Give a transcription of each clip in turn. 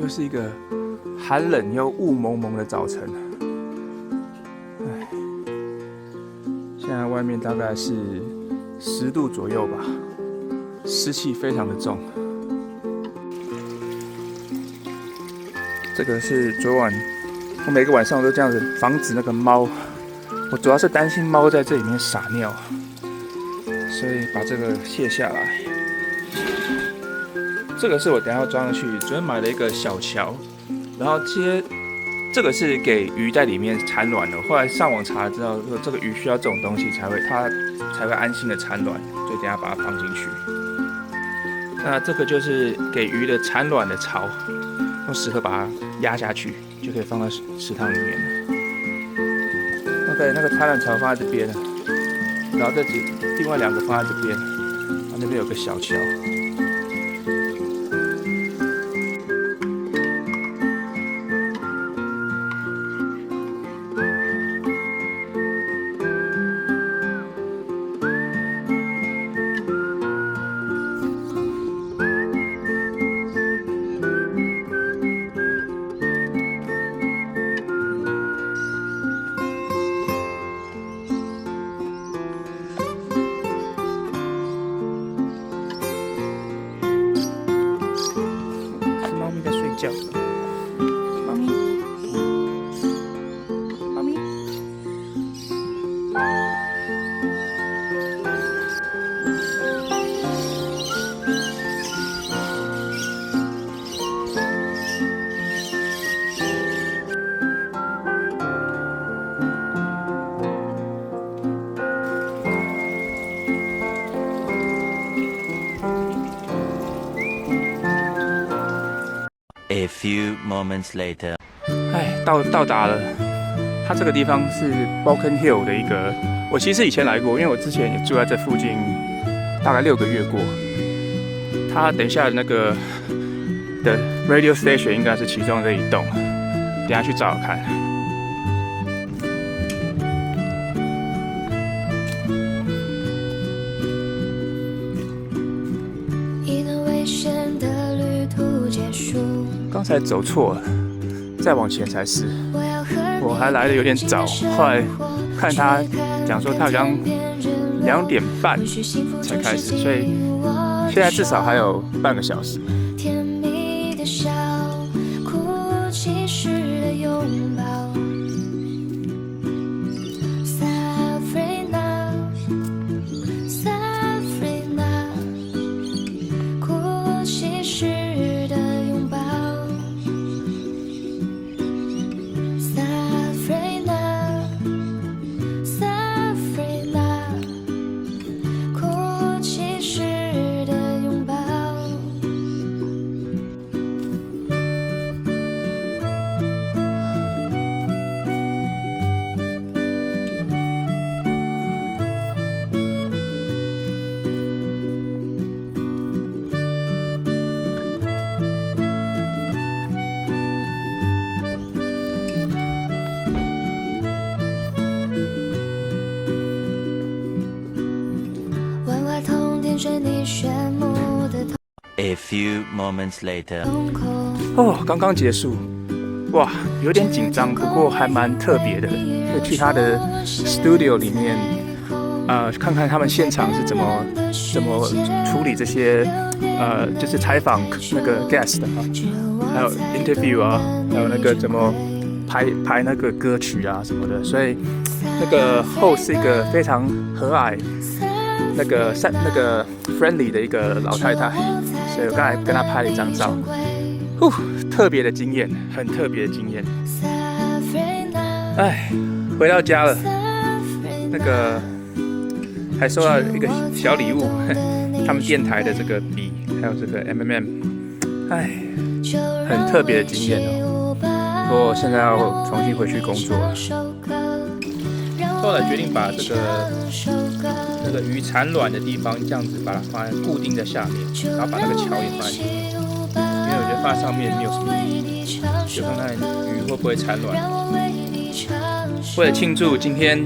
又是一个寒冷又雾蒙蒙的早晨。现在外面大概是10度左右吧，湿气非常的重。这个是昨晚，我每个晚上都这样子防止那个猫。我主要是担心猫在这里面撒尿，所以把这个卸下来。这个是我等一下要装上去，昨天买了一个小桥，然后这个是给鱼在里面产卵的。后来上网查知道说，这个鱼需要这种东西它才会安心的产卵，所以等一下把它放进去。那这个就是给鱼的产卵的巢，用石盒把它压下去，就可以放到池塘里面了。OK， 那个产卵巢放在这边，然后另外2个放在这边，然后那边有个小桥。猫咪，猫咪。A few moments later， 到达了。它这个地方是 Broken Hill 的一个，我其实以前来过，因为我之前也住在这附近，大概6个月过。它等一下那个的 radio station 应该是其中的一栋，等一下去找找看。刚才走错了，再往前才是。我还来的有点早，后来看他讲说他好像2点半才开始，所以现在至少还有半个小时。A few moments later， 刚刚结束，哇，有点紧张，不过还蛮特别的。会去他的 studio 里面，看看他们现场是怎么处理这些，就是采访那个 guest 还有 interview 啊，还有那个怎么排那个歌曲啊什么的。所以那个后是一个非常和蔼。那个 friendly 的一个老太太，所以我刚才跟她拍了一张照，特别的惊艳，很特别的惊艳。回到家了，那个还收到一个小礼物，他们电台的这个笔，还有这个 M&M， 很特别的经验哦。不过现在要重新回去工作了。后来决定把这个鱼产卵的地方这样子把它放在固定在下面，然后把那个桥也放在上面，因为我觉得放在上面没有什么意义，就看看鱼会不会产卵。为了庆祝今天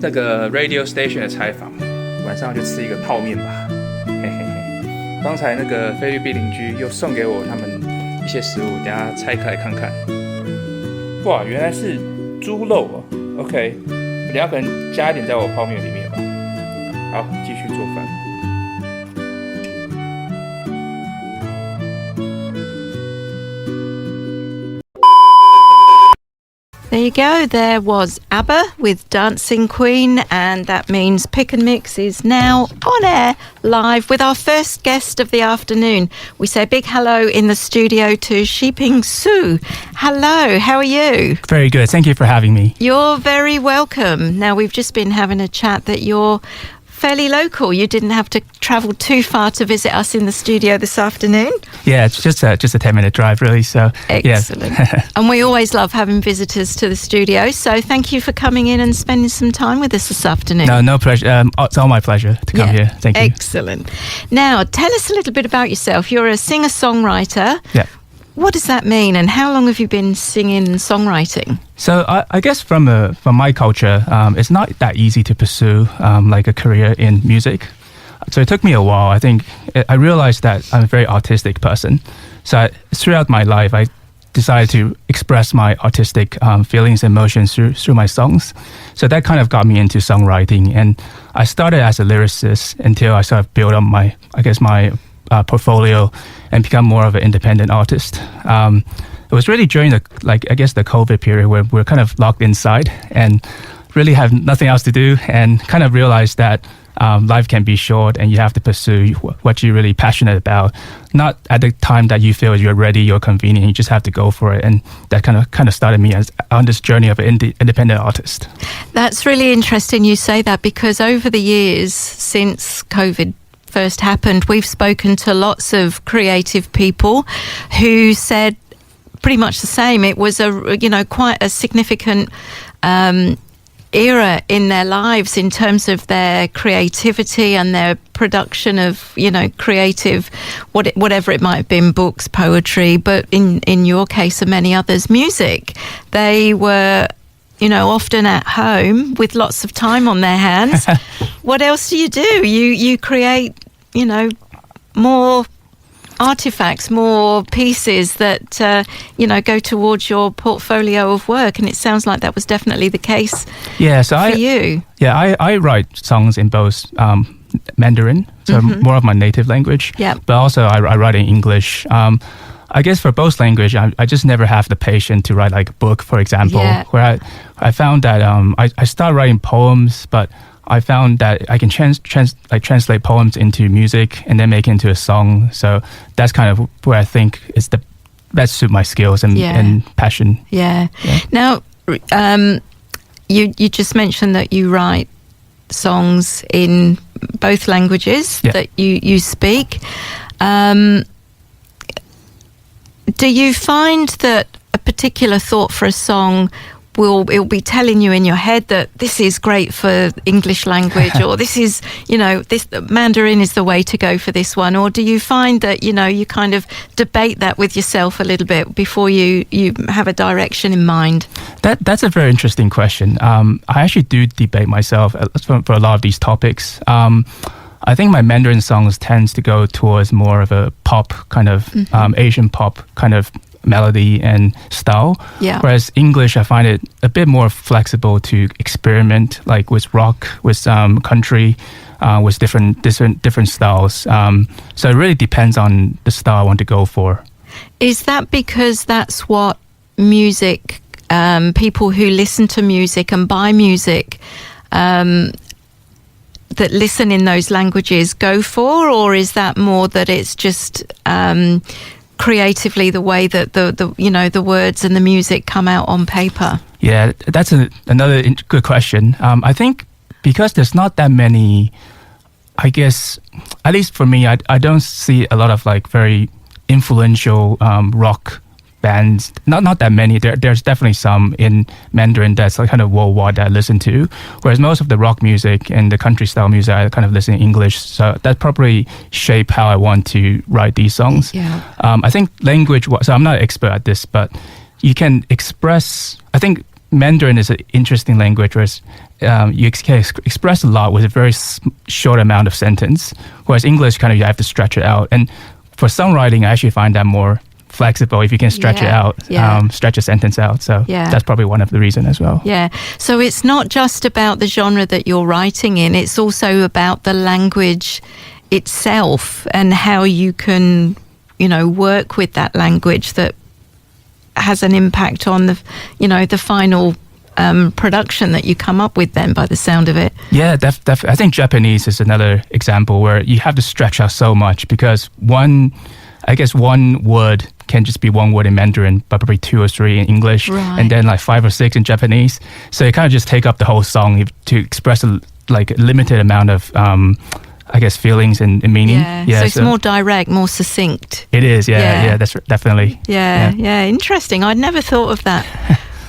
那个 radio station 的采访，晚上就吃一个泡面吧，嘿嘿嘿。刚才那个菲律宾邻居又送给我他们一些食物，等一下拆开来看看。哇，原来是猪肉哦。OK， 我等一下可能加一点在我泡面里面吧。好，继续做饭。There you go. There was ABBA with Dancing Queen, and that means Pick and Mix is now on air live with our first guest of the afternoon. We say a big hello in the studio to Shih-Ping Su. Hello, how are you? Very good. Thank you for having me. You're very welcome. Now, we've just been having a chat that you're fairly local. You didn't have to travel too far to visit us in the studio this afternoon. Yeah, it's just a 10-minute drive, really. So excellent. Yeah. And we always love having visitors to the studio. So thank you for coming in and spending some time with us this afternoon. No pleasure. It's all my pleasure to come here. Thank you. Excellent. Now, tell us a little bit about yourself. You're a singer-songwriter. Yeah. What does that mean, and how long have you been singing and songwriting? So I guess from my culture, it's not that easy to pursue like a career in music. So it took me a while. I think I realized that I'm a very artistic person. So throughout my life, I decided to express my artistic feelings and emotions through my songs. So that kind of got me into songwriting. And I started as a lyricist until I sort of built up my portfolio and become more of an independent artist. It was really during the COVID period where we're kind of locked inside and really have nothing else to do, and kind of realized that life can be short and you have to pursue what you're really passionate about. Not at the time that you feel you're ready, you're convenient, you just have to go for it. And that kind of started me on this journey of an independent artist. That's really interesting you say that, because over the years since COVID first happened, we've spoken to lots of creative people who said pretty much the same. It was quite a significant era in their lives in terms of their creativity and their production of creative whatever it might have been, books, poetry, but in your case and many others, music. They were often at home with lots of time on their hands. What else do? You create, more artifacts, more pieces that, go towards your portfolio of work. And it sounds like that was definitely the case for you. Yeah, I write songs in both Mandarin, so more of my native language, but also I write in English. I guess for both language, I just never have the patience to write like a book, for example, where I found that I started writing poems, but I found that I can translate poems into music and then make it into a song. So that's kind of where I think is the best suit my skills and passion. Yeah. Now, you just mentioned that you write songs in both languages that you speak. Do you find that a particular thought for a song it'll be telling you in your head that this is great for English language, or this is, this Mandarin is the way to go for this one? Or do you find that, you kind of debate that with yourself a little bit before you have a direction in mind? That's a very interesting question. I actually do debate myself for a lot of these topics. I think my Mandarin songs tends to go towards more of a pop kind of Asian pop kind of melody and style. Yeah. Whereas English, I find it a bit more flexible to experiment, like with rock, with country, with different styles. So it really depends on the style I want to go for. Is that because that's what music, people who listen to music and buy music, that listen in those languages go for, or is that more that it's just creatively the way that the words and the music come out on paper? Yeah, that's another good question. I think because there's not that many, I guess, at least for me, I don't see a lot of like very influential rock bands. Not that many. There's definitely some in Mandarin that's like kind of worldwide that I listen to. Whereas most of the rock music and the country style music, I kind of listen in English. So that probably shape how I want to write these songs. Yeah. I think language. So I'm not an expert at this, but you can express. I think Mandarin is an interesting language, whereas you can express a lot with a very short amount of sentence. Whereas English, kind of you have to stretch it out. And for songwriting, I actually find that more flexible if you can stretch it out, stretch a sentence out. So that's probably one of the reasons as well. Yeah. So it's not just about the genre that you're writing in, it's also about the language itself and how you can, work with that language that has an impact on the final production that you come up with then, by the sound of it. Yeah, I think Japanese is another example where you have to stretch out so much because one word can just be one word in Mandarin, but probably 2 or 3 in English, and then like 5 or 6 in Japanese. So you kind of just take up the whole song to express a limited amount of feelings and meaning. So it's more direct, more succinct. It is, that's definitely. Yeah, interesting. I'd never thought of that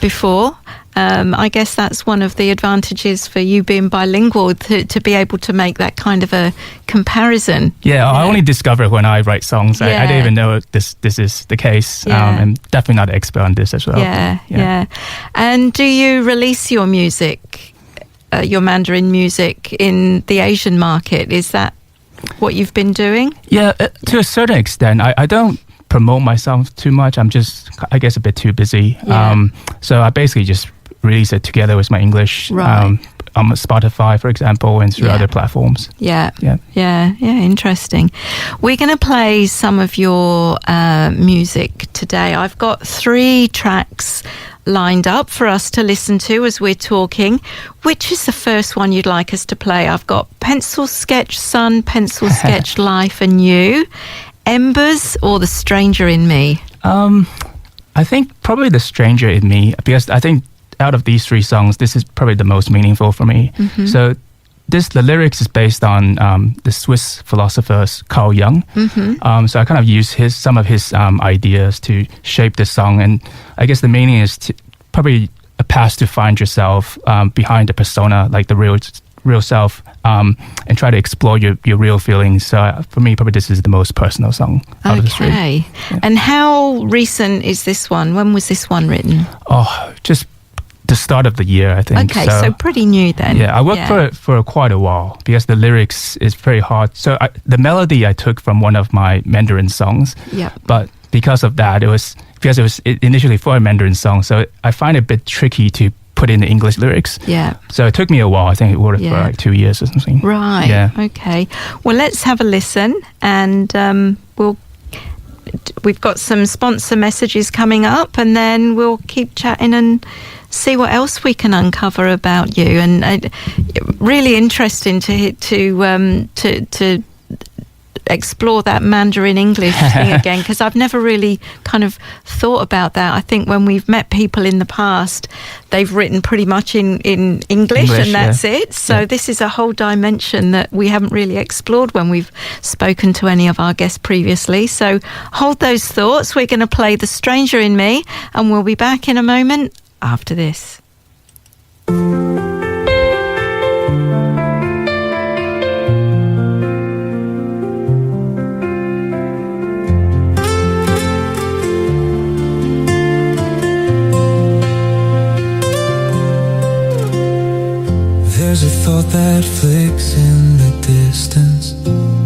before. I guess that's one of the advantages for you being bilingual, to be able to make that kind of a comparison. Yeah, I only discovered when I write songs. I didn't even know this is the case. I'm definitely not an expert on this as well. Yeah. And do you release your music, your Mandarin music, in the Asian market? Is that what you've been doing? Yeah, to a certain extent. I don't promote myself too much. I'm just, I guess, a bit too busy. So I basically just release it together with my English on Spotify, for example, and through other platforms. Yeah, interesting. We're going to play some of your music today. I've got 3 tracks lined up for us to listen to as we're talking. Which is the first one you'd like us to play? I've got Pencil Sketch Sun, Pencil Sketch Life and You, Embers, or The Stranger in Me? I think probably The Stranger in Me, because I think out of these 3 songs, this is probably the most meaningful for me. Mm-hmm. So the lyrics is based on the Swiss philosopher Carl Jung. Mm-hmm. So I kind of use some of his ideas to shape this song. And I guess the meaning is probably a path to find yourself behind the persona, like the real self, and try to explore your real feelings. So for me, probably this is the most personal song out of the 3. Okay. Yeah. And how recent is this one? When was this one written? Oh, just the start of the year, I think. Okay, so pretty new then. Yeah, I worked for quite a while because the lyrics is very hard. So the melody I took from one of my Mandarin songs. Yeah. But because of that, it was initially for a Mandarin song, so I find it a bit tricky to put in the English lyrics. Yeah. So it took me a while. I think it would have for like 2 years or something. Right. Yeah. Okay. Well, let's have a listen, and we've got some sponsor messages coming up, and then we'll keep chatting and see what else we can uncover about you. And really interesting to explore that Mandarin English thing again, because I've never really kind of thought about that. I think when we've met people in the past, they've written pretty much in English and that's it. So this is a whole dimension that we haven't really explored when we've spoken to any of our guests previously. So hold those thoughts. We're going to play The Stranger in Me, and we'll be back in a moment after this. There's a thought that flicks in the distance.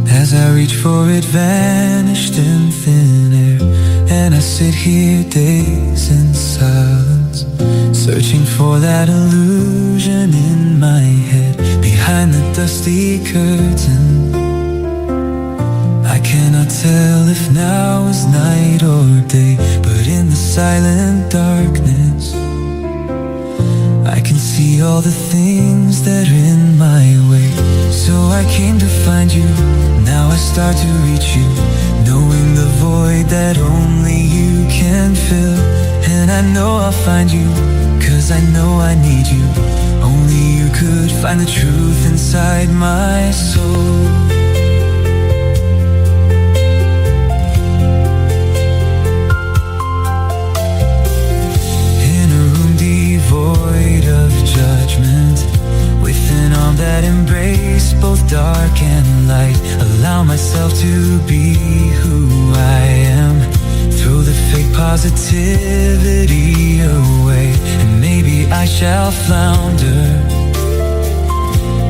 As I reach for it, vanished in thin air. And I sit here days in silence, searching for that illusion in my head. Behind the dusty curtain, I cannot tell if now is night or day. But in the silent darkness, I can see all the things that are in my way. So I came to find you, now I start to reach you, knowing the void that only you can fill. And I know I'll find you, 'cause I know I need you. Only you could find the truth inside my soul. Void of judgment, with an arm that embraced both dark and light. Allow myself to be who I am, throw the fake positivity away, and maybe I shall flounder,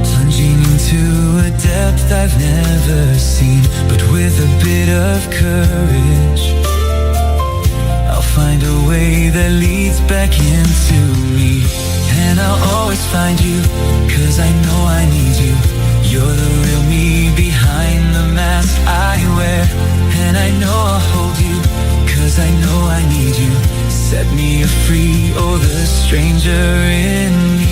plunging into a depth I've never seen. But with a bit of courage, that leads back into me. And I'll always find you, 'cause I know I need you. You're the real me behind the mask I wear. And I know I'll hold you, 'cause I know I need you. Set me free, oh the stranger in me.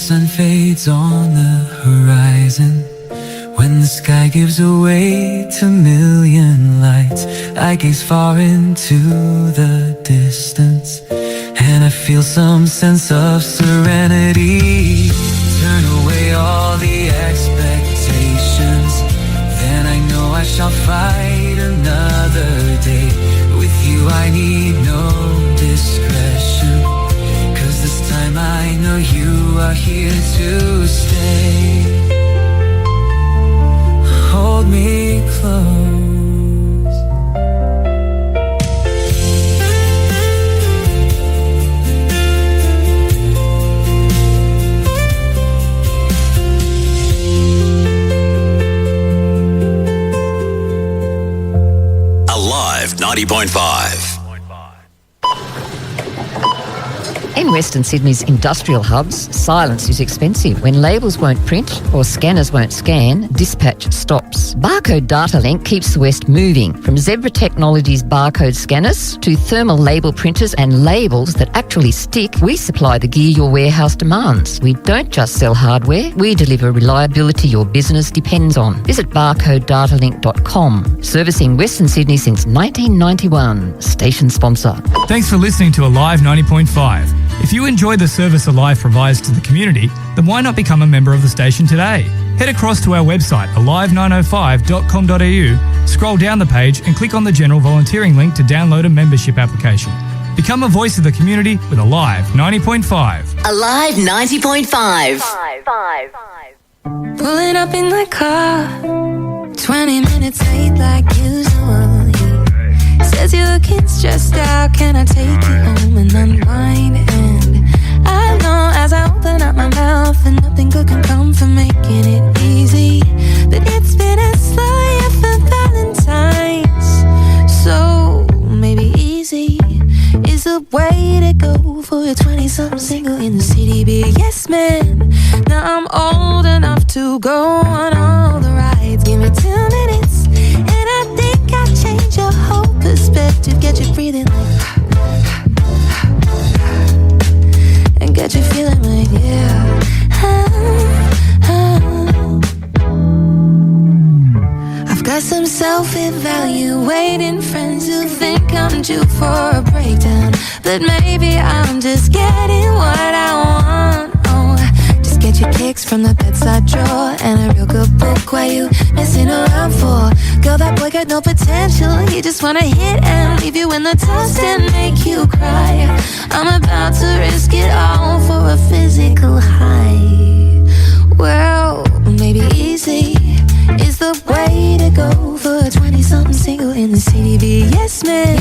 Sun fades on the horizon, when the sky gives away to million lights, I gaze far into the distance, and I feel some sense of serenity. Turn away all the expectations, then I know I shall fight another day. With you I need no discretion, 'cause this time I know you are here to stay. Hold me close. Alive 90.5. In Western Sydney's industrial hubs, silence is expensive. When labels won't print or scanners won't scan, dispatch stops. Barcode Data Link keeps the West moving. From Zebra Technologies barcode scanners to thermal label printers and labels that actually stick, we supply the gear your warehouse demands. We don't just sell hardware, we deliver reliability your business depends on. Visit barcodedatalink.com. Servicing Western Sydney since 1991. Station sponsor. Thanks for listening to Alive 90.5. If you enjoy the service Alive provides to the community, then why not become a member of the station today? Head across to our website, alive905.com.au, scroll down the page and click on the general volunteering link to download a membership application. Become a voice of the community with Alive 90.5. Alive 90.5. Pulling up in my car, 20 minutes late like usual. Says you're looking stressed out, can I take you home and unwind? And I know as I open up my mouth and nothing good can come from making it easy, but it's been a slow year for Valentine's, so maybe easy is the way to go for a 20-something single in the city. Be a yes man, now I'm old enough to go on all the rides. Give me 2 minutes and I think I'll change your whole perspective. Get you breathing like and get you feeling like yeah. I've got some self-evaluating friends who think I'm due for a breakdown, but maybe I'm just getting what I want. Oh, just get your kicks from the bedside drawer and a real good book. Why you messing around for? Girl, that boy got no potential. He just wanna hit and leave you in the dust and make you cry. I'm about to risk it all for a physical high. Well, maybe easy is the way to go for a 20-something single in the city. Be a yes man,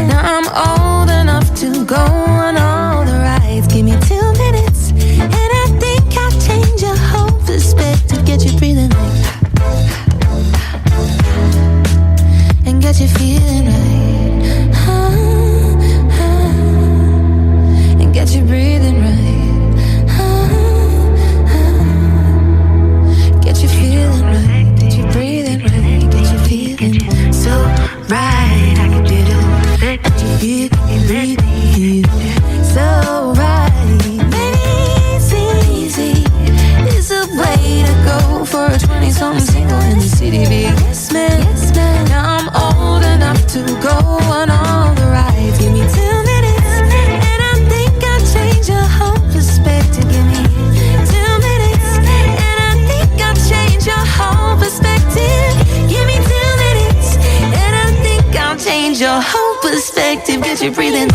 now I'm old enough to go on all the rides. Give me 2 minutes and I think I'll change your whole perspective. Get you breathing like and get you feeling right, and get you breathing right, get you feeling right, get you breathing right, get you feeling so right. I can do it, get you feeling so right. Maybe it's easy, it's a way to go for a 20-something single in the city. Be a yes man, now I'm old enough to go on all the rides. Give me 2 minutes and I think I'll change your whole perspective. Give me 2 minutes and I think I'll change your whole perspective. Give me 2 minutes and I think I'll change your whole perspective. perspective, get you breathing,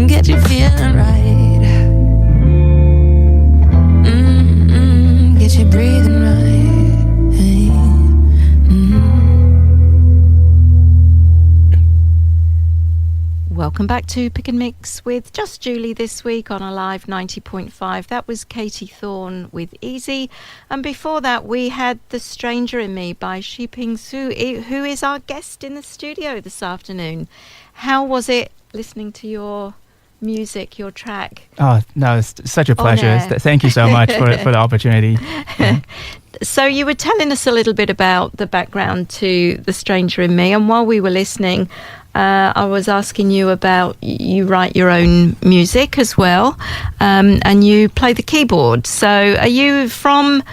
get you feeling right, get you breathing right, Welcome back to Pick and Mix with Just Julie this week on Alive 90.5. That was Katie Thorne with Easy. And before that, we had The Stranger in Me by Shih-Ping Su, who is our guest in the studio this afternoon. How was it listening to your music, your track? Oh, no, it's such a pleasure. Thank you so much for the opportunity. Yeah. So you were telling us a little bit about the background to The Stranger in Me. And while we were listening, I was asking you about, you write your own music as well, and you play the keyboard. So are you, from,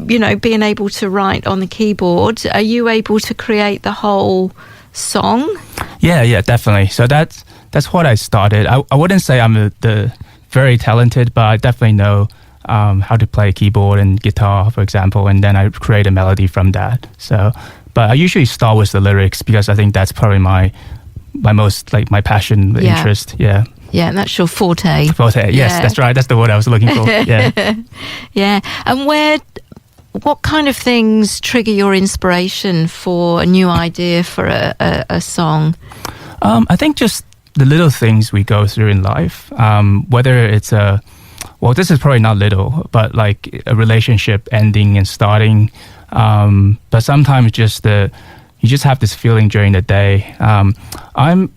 being able to write on the keyboard, are you able to create the whole song? Yeah, definitely. So that's what I started. I wouldn't say I'm the very talented, but I definitely know how to play keyboard and guitar, for example, and then I create a melody from that. So, but I usually start with the lyrics because I think that's probably my most, my passion, interest. Yeah, and that's your forte. Yes, that's right. That's the word I was looking for. Yeah. Yeah. And what kind of things trigger your inspiration for a new idea for a song? I think just the little things we go through in life, whether it's this is probably not little, but like a relationship ending and starting. But sometimes you just have this feeling during the day. I'm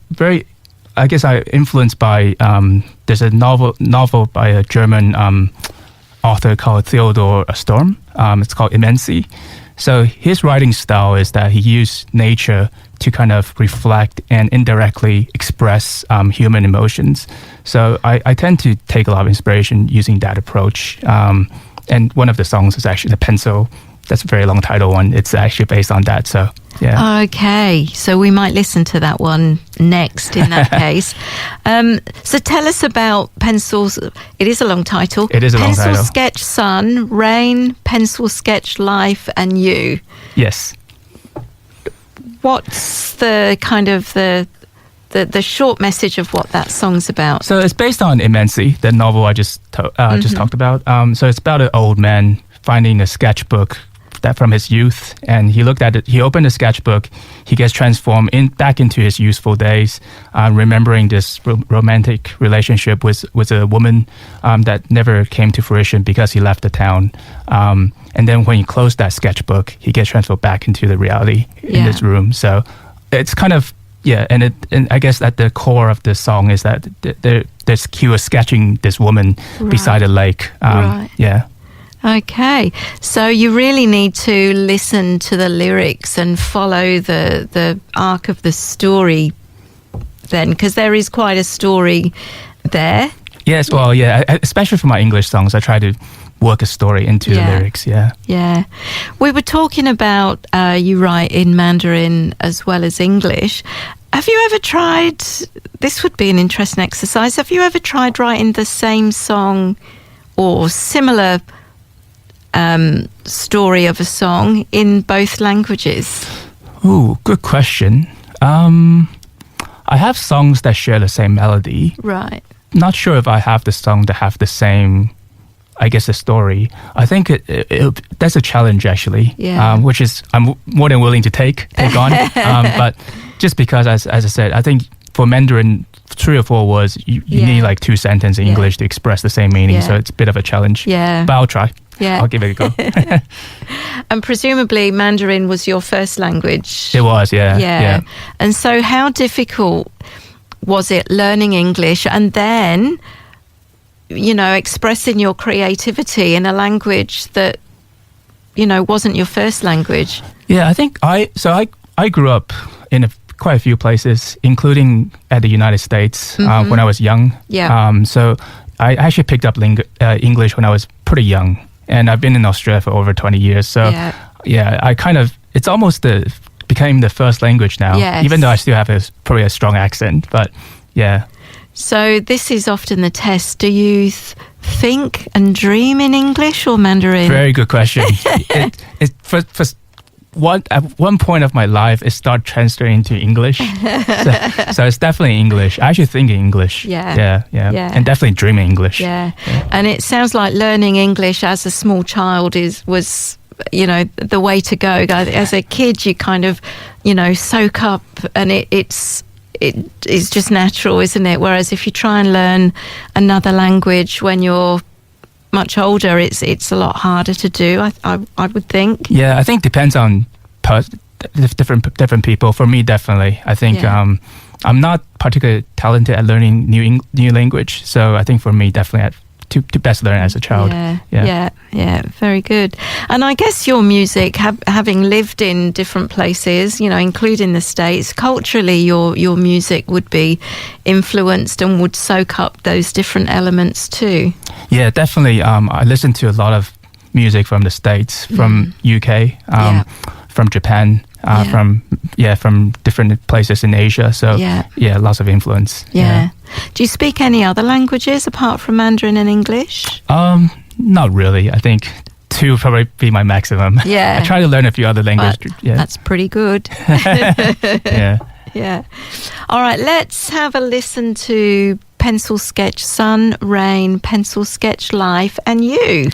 influenced by, there's a novel by a German author called Theodor Storm. It's called Immensity. So his writing style is that he used nature to kind of reflect and indirectly express human emotions. So I tend to take a lot of inspiration using that approach. And one of the songs is actually The Pencil. That's a very long title one. It's actually based on that. So, yeah. Okay. So we might listen to that one next in that case. So tell us about Pencils. It is a long title. It is a long title. Pencil Sketch Sun, Rain, Pencil Sketch Life, and You. Yes. What's the kind of the short message of what that song's about? So it's based on Immensity, the novel I just talked about. So it's about an old man finding a sketchbook that from his youth, and he looked at it. He opened the sketchbook. He gets transformed back into his youthful days, remembering this romantic relationship with a woman that never came to fruition because he left the town. And then when he closed that sketchbook, he gets transferred back into the reality in this room. So it's kind of and I guess at the core of the song is that he was sketching this woman beside a lake. Yeah. Okay, so you really need to listen to the lyrics and follow the arc of the story then, because there is quite a story there. Yes, well, especially for my English songs, I try to work a story into the lyrics, Yeah. We were talking about you write in Mandarin as well as English. Have you ever tried, this would be an interesting exercise, have you ever tried writing the same song or similar story of a song in both languages? Ooh, good question. I have songs that share the same melody. Right. Not sure if I have the song that have the same, I guess, the story. I think that's a challenge actually, which is I'm more than willing to take on. But just because, as I said, I think for Mandarin, 3 or 4 words, you need like 2 sentences in English to express the same meaning. So it's a bit of a challenge. Yeah. But I'll try. Yeah. I'll give it a go. And presumably Mandarin was your first language. It was, yeah. And so how difficult was it learning English and then, expressing your creativity in a language that, wasn't your first language? Yeah, I think I grew up in quite a few places, including at the United States when I was young. Yeah. So I actually picked up English when I was pretty young. And I've been in Australia for over 20 years. So, I kind of, it's almost became the first language now, even though I still have probably a strong accent. But, yeah. So this is often the test. Do you think and dream in English or Mandarin? Very good question. at one point of my life, it started transferring to English. so it's definitely English. I actually think in English. Yeah. And definitely dreaming English. Yeah. And it sounds like learning English as a small child was the way to go. As a kid, you kind of, soak up, and it is just natural, isn't it? Whereas if you try and learn another language when you're much older, it's a lot harder to do. I would think. Yeah, I think it depends on different people. For me, definitely. I think I'm not particularly talented at learning new language. So I think for me, definitely to best learn as a child. Yeah, very good. And I guess your music, having lived in different places, including the States, culturally your music would be influenced and would soak up those different elements too. Yeah, definitely. I listen to a lot of music from the States, from UK, from Japan, from different places in Asia. So lots of influence. Yeah. Do you speak any other languages apart from Mandarin and English? Not really. I think 2 would probably be my maximum. Yeah. I try to learn a few other languages. That's pretty good. Yeah. All right, let's have a listen to Pencil Sketch Sun, Rain, Pencil Sketch Life, and You.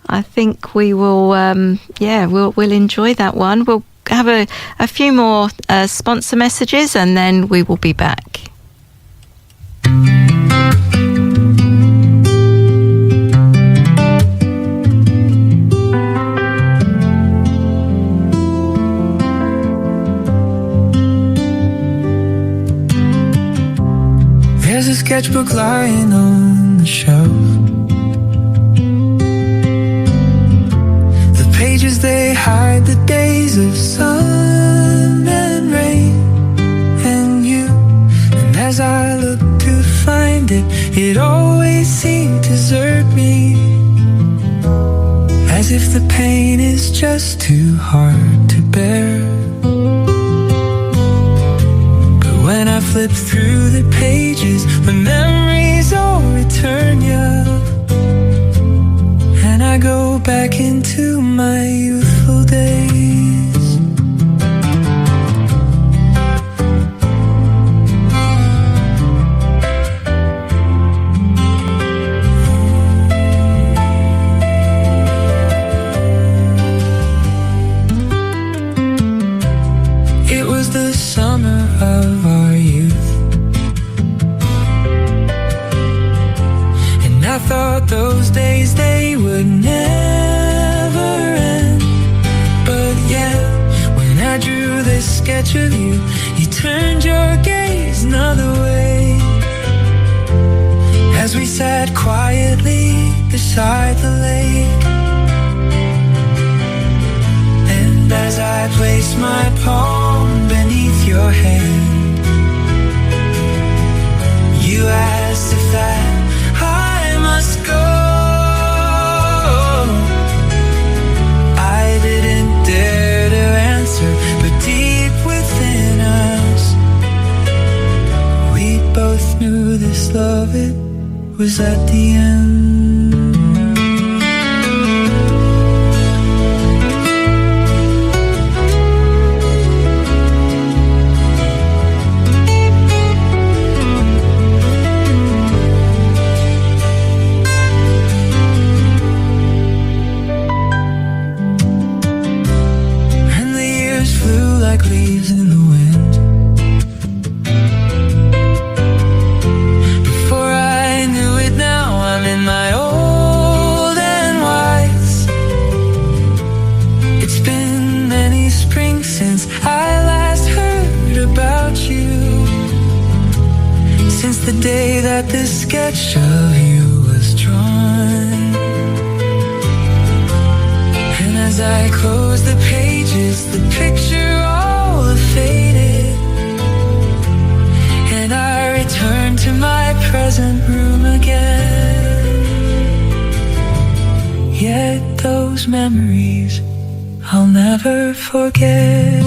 I think we will, we'll enjoy that one. We'll have a few more sponsor messages and then we will be back. There's a sketchbook lying on the shelf. The pages, they hide the days of sun and rain and you. And as I look to find it, it always seemed to desert me, as if the pain is just too hard to bear. When I flip through the pages, when memories all return, and I go back into my youthful days. It was the summer of our youth, and I thought those days they would never end. But yet, when I drew this sketch of you, you turned your gaze another way, as we sat quietly beside the lake. And as I placed my palm beneath your hand, you asked if that I must go. I didn't dare to answer, but deep within us, we both knew this love, it was at the end. Leaves in the wind. Before I knew it, now I'm in my old and wise. It's been many springs since I last heard about you, since the day that this sketch of you was drawn. And as I close the pages, the picture faded, and I return to my present room again. Yet those memories I'll never forget.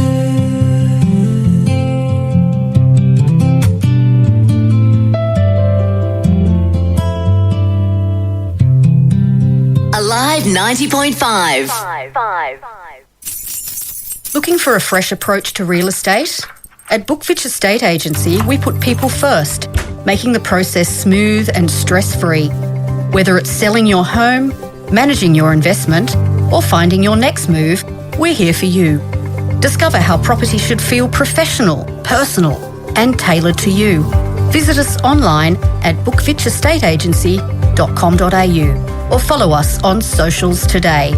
Alive 90.5. Looking for a fresh approach to real estate? At Bookfitch Estate Agency, we put people first, making the process smooth and stress-free. Whether it's selling your home, managing your investment, or finding your next move, we're here for you. Discover how property should feel professional, personal, and tailored to you. Visit us online at bookfitchestateagency.com.au or follow us on socials today.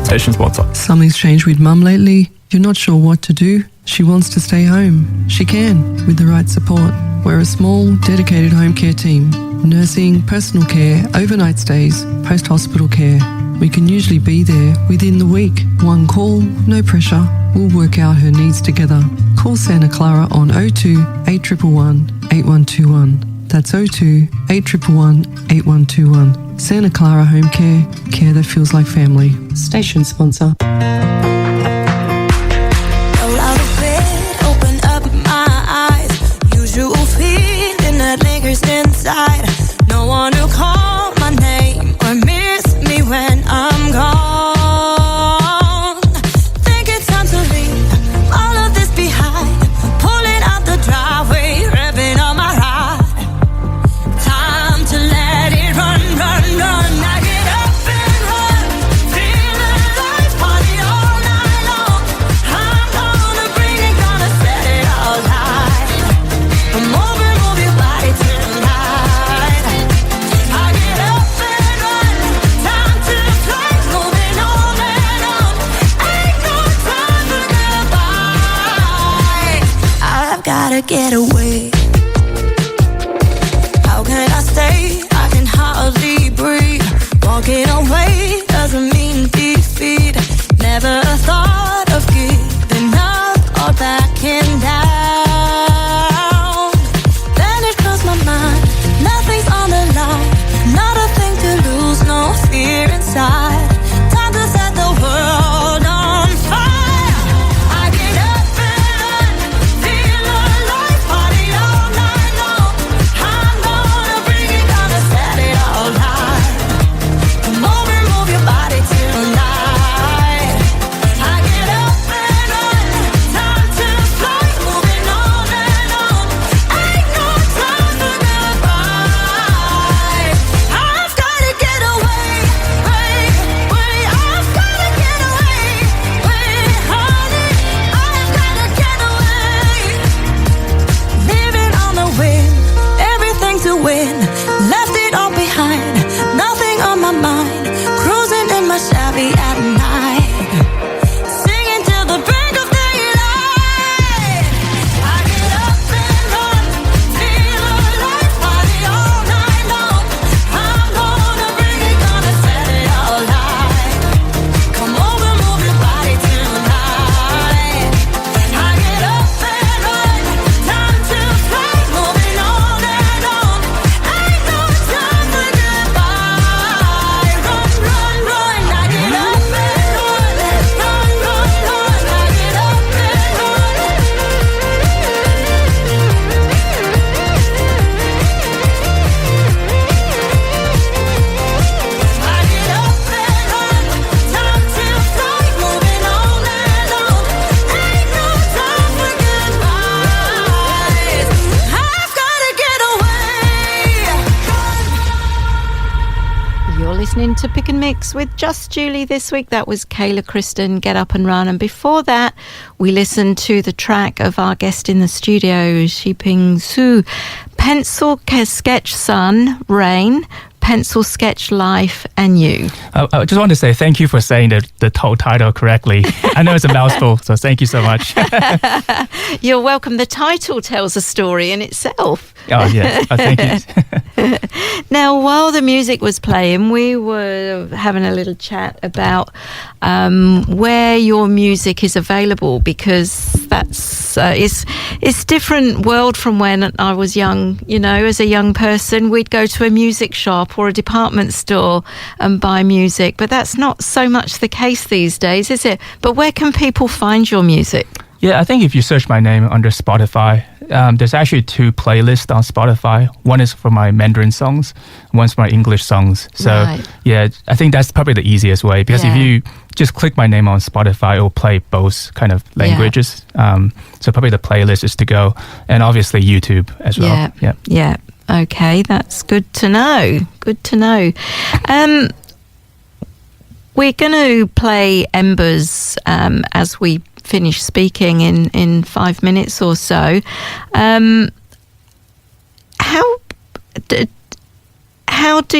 Station sponsor. Something's changed with Mum lately. You're not sure what to do. She wants to stay home. She can, with the right support. We're a small, dedicated home care team. Nursing, personal care, overnight stays, post-hospital care. We can usually be there within the week. One call, no pressure. We'll work out her needs together. Call Santa Clara on 02 8111 8121. That's 02 8111 8121. Santa Clara Home Care. Care that feels like family. Station sponsor. Roll out of bed, open up my eyes. Usual feeling that lingers inside. No one to call my name or miss me when I'm gone. Think it's time to leave all of this behind. Pulling out the driveway, revving on my ride. Time to let it run, run, run. I get up and run, feel alive, party all night long. I'm gonna bring it, gonna set it all right. Come over, move your body tonight. I get up and run, time to fly, moving on and on. Ain't no time for goodbye. I've gotta get away. How can I stay? I can hardly breathe. Walking away doesn't mean defeat. Never thought of giving up or backing down. Then it crossed my mind, nothing's on the line. Not a thing to lose, no fear inside. Time to set the world on fire. I get up and run, feel alive, party all night long. I'm gonna bring it, gonna set it all right. Come over, move your body tonight. I get up and run, time to fly, moving on and on. Ain't no time for goodbye. I've gotta get away, way, way. I've gotta get away, way, honey. I've gotta get away. Living on the wind, everything to win. Left it all behind, nothing on my mind. Cruising in my Chevy at night, singing till the brink of daylight. I get up and run, feel alive, party all night long. I'm gonna bring it, gonna set it all right. Come over, move your body tonight. I get up and run, time to fly, moving on and on. Ain't no time for goodbye. Run, run, run. I get up and run, run, run, run. I get up and run. I get up and run, time to fly, moving on and on. Ain't no time for goodbyes. I've gotta get away. You're listening to Pick and Mix with Just Julie this week. That was Kayla Kristen, Get Up and Run. And before that, we listened to the track of our guest in the studio, Shih-Ping Su, Pencil Sketch Sun, Rain, Pencil Sketch Life, and You. I just want to say thank you for saying the whole title correctly. I know it's a mouthful, so thank you so much. You're welcome. The title tells a story in itself. Oh, yes. Thank you. Now, while the music was playing, we were having a little chat about where your music is available, because that's it's different world from when I was young. You know, as a young person, we'd go to a music shop or a department store and buy music, but that's not so much the case these days, is it? But where can people find your music? Yeah, I think if you search my name under Spotify, there's actually 2 playlists on Spotify. One is for my Mandarin songs, one's for my English songs. So yeah, I think that's probably the easiest way, because if you just click my name on Spotify, it will play both kind of languages. So probably the playlist is to go, and obviously YouTube as well. Yeah. Okay, that's good to know. Good to know. We're going to play Embers as we finish speaking in 5 minutes or so. How do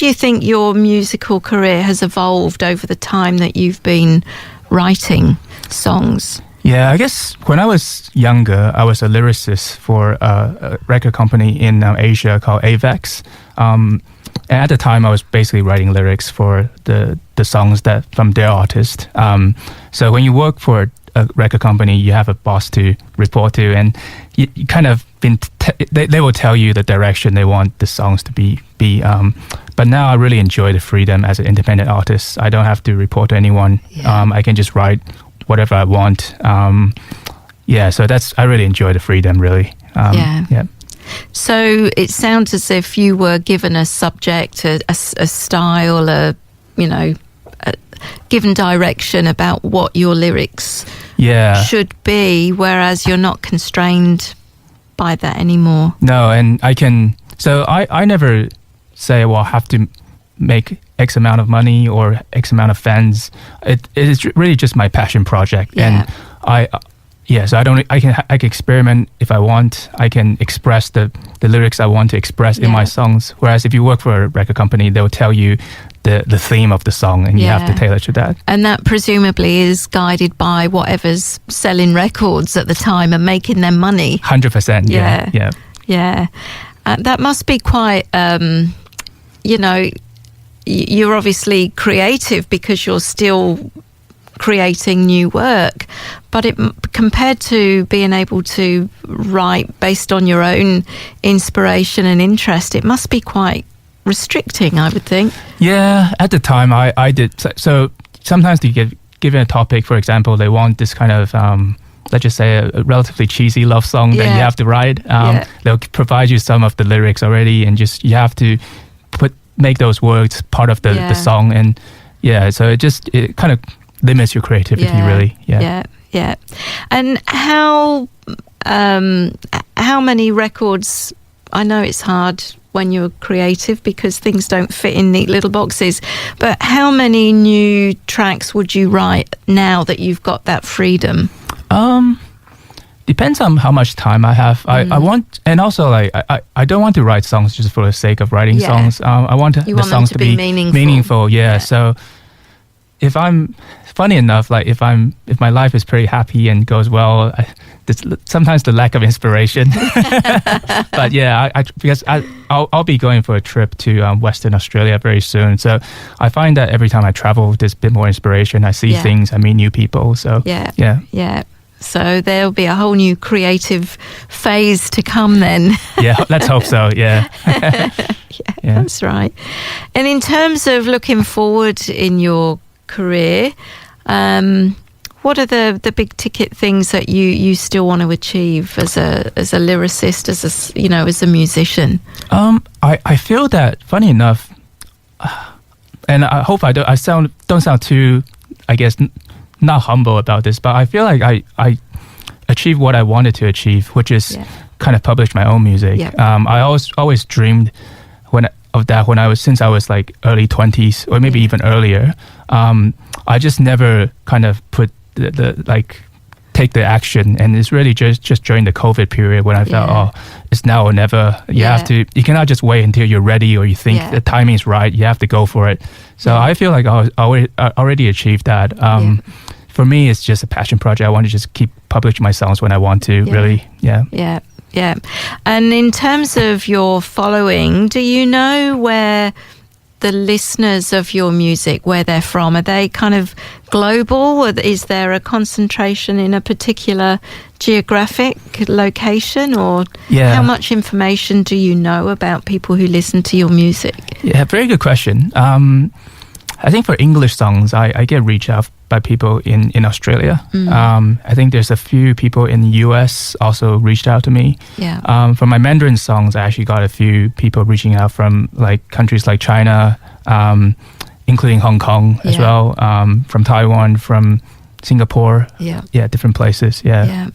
you think your musical career has evolved over the time that you've been writing songs? Yeah, I guess when I was younger, I was a lyricist for a record company in Asia called Avex. And at the time, I was basically writing lyrics for the songs that from their artist. So when you work for a record company, you have a boss to report to, and you kind of they will tell you the direction they want the songs to be. But now I really enjoy the freedom as an independent artist. I don't have to report to anyone. I can just write whatever I want. So I really enjoy the freedom, really. So it sounds as if you were given a subject, a style, given direction about what your lyrics should be, whereas you're not constrained by that anymore. No, and I never say, well, I have to make X amount of money or X amount of fans. It is really just my passion project, and so I can experiment if I want. I can express the lyrics I want to express in my songs. Whereas if you work for a record company, they'll tell you the theme of the song, and you have to tailor to that. And that presumably is guided by whatever's selling records at the time and making them money. 100%. Yeah. That must be quite. You're obviously creative because you're still creating new work, but compared to being able to write based on your own inspiration and interest, it must be quite restricting, I would think. Yeah, at the time I did. So sometimes you get given a topic, for example, they want this kind of let's just say a relatively cheesy love song that you have to write. They'll provide you some of the lyrics already, and just you have to make those words part of the song. And so it kind of limits your creativity, really. Yeah. And how many records? I know it's hard when you're creative because things don't fit in neat little boxes, but how many new tracks would you write now that you've got that freedom? Depends on how much time I have. I want, and also I don't want to write songs just for the sake of writing songs. I want the songs to be meaningful. So if I'm funny enough, if my life is pretty happy and goes well, sometimes the lack of inspiration. But because I'll be going for a trip to Western Australia very soon. So I find that every time I travel, there's a bit more inspiration. I see things, I meet new people. So So there'll be a whole new creative phase to come then. Let's hope so. That's right. And in terms of looking forward in your career, what are the big ticket things that you still want to achieve as a lyricist, as a musician? I feel that, funny enough, and I hope I don't sound too, I guess, not humble about this, but I feel like I achieved what I wanted to achieve, which is kind of publish my own music. I always dreamed since I was like early 20s or maybe even earlier. I just never kind of put take the action, and it's really just during the COVID period when I felt it's now or never. You cannot just wait until you're ready or you think the timing is right. You have to go for it. So I feel like I already achieved that. For me, it's just a passion project. I want to just keep publishing my songs when I want to. Really. And in terms of your following, do you know where the listeners of your music, where they're from? Are they kind of global? Or is there a concentration in a particular geographic location? Or how much information do you know about people who listen to your music? Yeah, very good question. I think for English songs, I get reached out by people in Australia. I think there's a few people in the US also reached out to me. Yeah. For my Mandarin songs, I actually got a few people reaching out from like countries like China, including Hong Kong as well, from Taiwan, from Singapore. Yeah, different places. Yeah.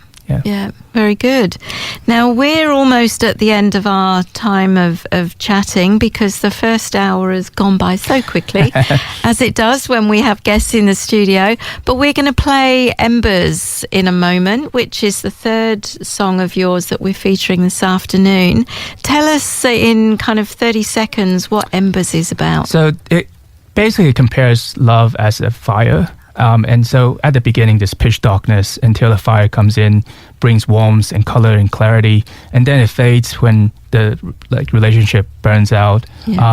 Very good. Now we're almost at the end of our time of chatting because the first hour has gone by so quickly, as it does when we have guests in the studio. But we're going to play Embers in a moment, which is the third song of yours that we're featuring this afternoon. Tell us in kind of 30 seconds what Embers is about. So it basically compares love as a fire. And so at the beginning, this pitch darkness until the fire comes in, brings warmth and color and clarity, and then it fades when the relationship burns out.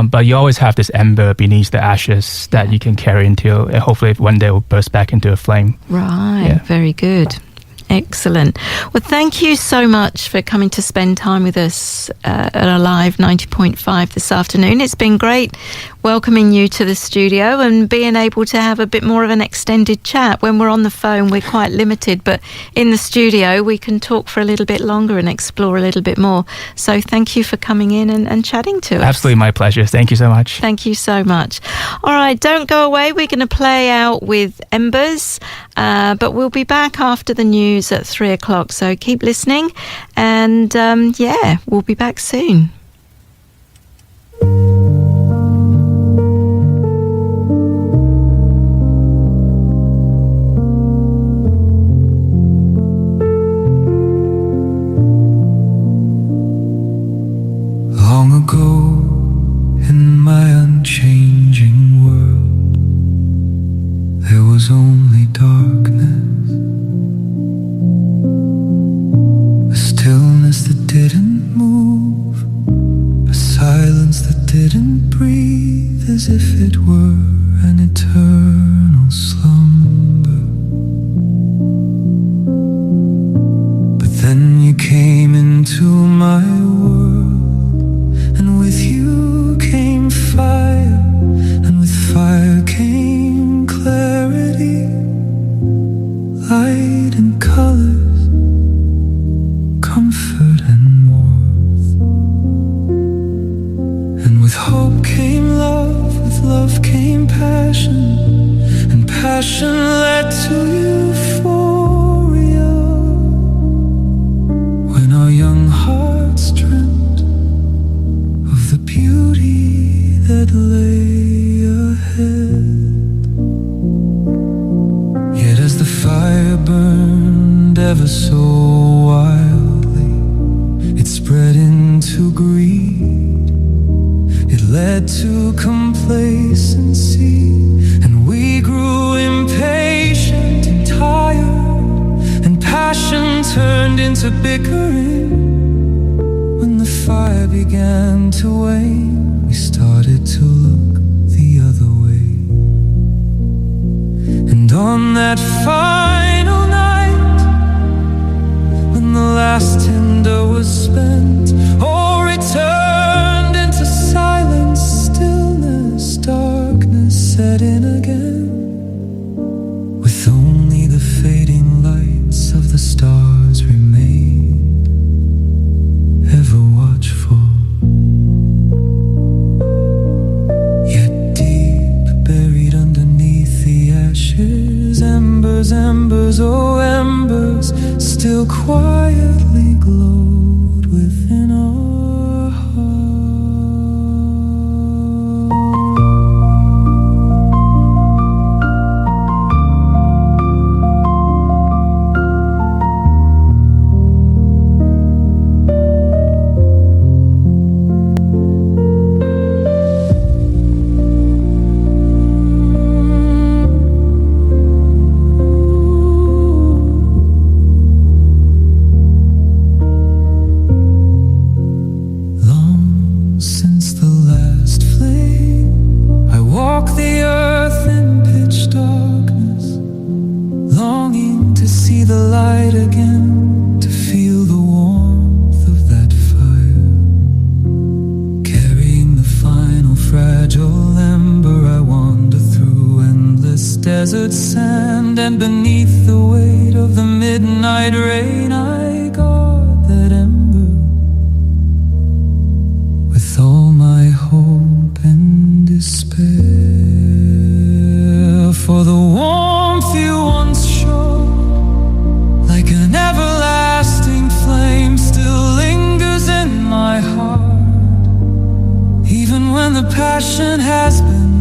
But you always have this ember beneath the ashes that you can carry until hopefully one day it will burst back into a flame. Right, very good. Excellent. Well, thank you so much for coming to spend time with us at Alive 90.5 this afternoon. It's been great welcoming you to the studio and being able to have a bit more of an extended chat. When we're on the phone, we're quite limited, but in the studio, we can talk for a little bit longer and explore a little bit more. So thank you for coming in and chatting to us. Absolutely my pleasure. Thank you so much. Thank you so much. All right, don't go away. We're going to play out with Embers, but we'll be back after the news at 3 o'clock. So keep listening and we'll be back soon. Long ago, in my unchanging world, there was only darkness, a stillness that didn't move, a silence that didn't breathe, as if it were an eternal slumber. But then you came into my world, and with you came fire, and with fire came clarity, light and colors, comfort and warmth. And with hope came love, with love came passion, and passion led to euphoria, when our young hearts dreamt of the beauty that lay ahead. Yet as the fire burned ever so wildly, it spread into greed, it led to complacency, and we grew impatient and tired, and passion turned into bickering. When the fire began to wane, we started to look the other way. And on that final night, when the last tinder was spent, all returned into silence, stillness, darkness set in again, with only the fading lights of the stars remained, ever watchful. Yet deep buried underneath the ashes, embers, embers, oh embers, still quietly glowed within our hearts. Fragile ember, I wander through sand, and beneath the weight of the midnight rain, I guard that ember with all my hope and despair. For the warmth you once showed, like an everlasting flame, still lingers in my heart, even when the passion has been